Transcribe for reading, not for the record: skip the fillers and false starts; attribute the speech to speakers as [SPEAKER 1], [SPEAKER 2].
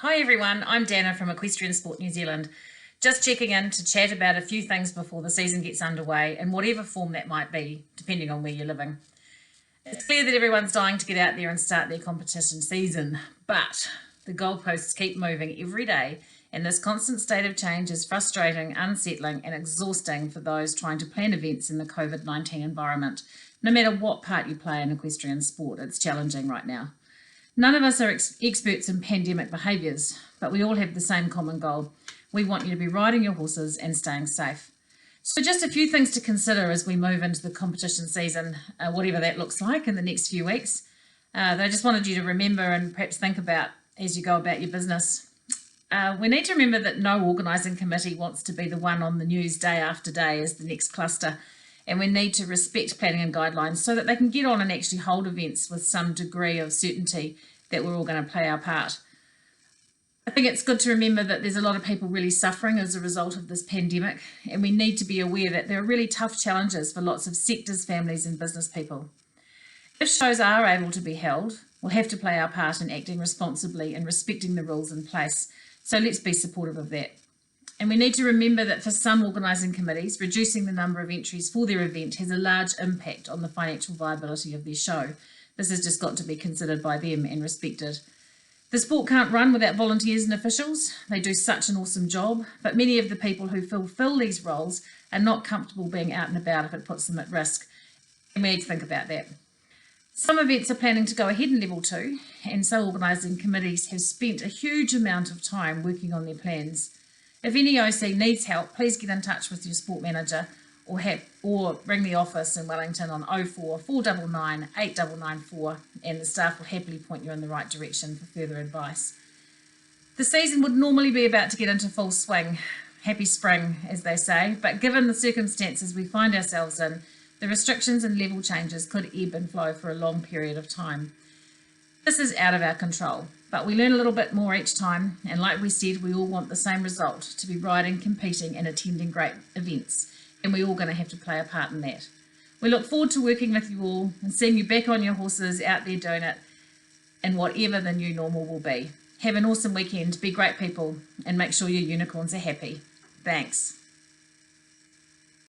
[SPEAKER 1] Hi everyone, I'm Dana from Equestrian Sport New Zealand. Just checking in to chat about a few things before the season gets underway in whatever form that might be, depending on where you're living. It's clear that everyone's dying to get out there and start their competition season, but the goalposts keep moving every day, and this constant state of change is frustrating, unsettling and exhausting for those trying to plan events in the Covid-19 environment. No matter what part you play in equestrian sport, it's challenging right now. None of us are experts in pandemic behaviours, but we all have the same common goal. We want you to be riding your horses and staying safe. So just a few things to consider as we move into the competition season, whatever that looks like in the next few weeks, that I just wanted you to remember and perhaps think about as you go about your business. We need to remember that no organising committee wants to be the one on the news day after day as the next cluster, and we need to respect planning and guidelines so that they can get on and actually hold events with some degree of certainty that we're all going to play our part. I think it's good to remember that there's a lot of people really suffering as a result of this pandemic, and we need to be aware that there are really tough challenges for lots of sectors, families and business people. If shows are able to be held, we'll have to play our part in acting responsibly and respecting the rules in place. So let's be supportive of that. And we need to remember that for some organising committees, reducing the number of entries for their event has a large impact on the financial viability of their show. This has just got to be considered by them and respected. The sport can't run without volunteers and officials. They do such an awesome job, but many of the people who fulfil these roles are not comfortable being out and about if it puts them at risk. And we need to think about that. Some events are planning to go ahead in level 2, and some organising committees have spent a huge amount of time working on their plans. If any OC needs help, please get in touch with your sport manager or ring the office in Wellington on 04 499 8994 and the staff will happily point you in the right direction for further advice. The season would normally be about to get into full swing. Happy spring, as they say, but given the circumstances we find ourselves in, the restrictions and level changes could ebb and flow for a long period of time. This is out of our control, but we learn a little bit more each time, and like we said, we all want the same result, to be riding, competing and attending great events, and we're all going to have to play a part in that. We look forward to working with you all and seeing you back on your horses out there doing it in whatever the new normal will be. Have an awesome weekend, be great people and make sure your unicorns are happy. Thanks.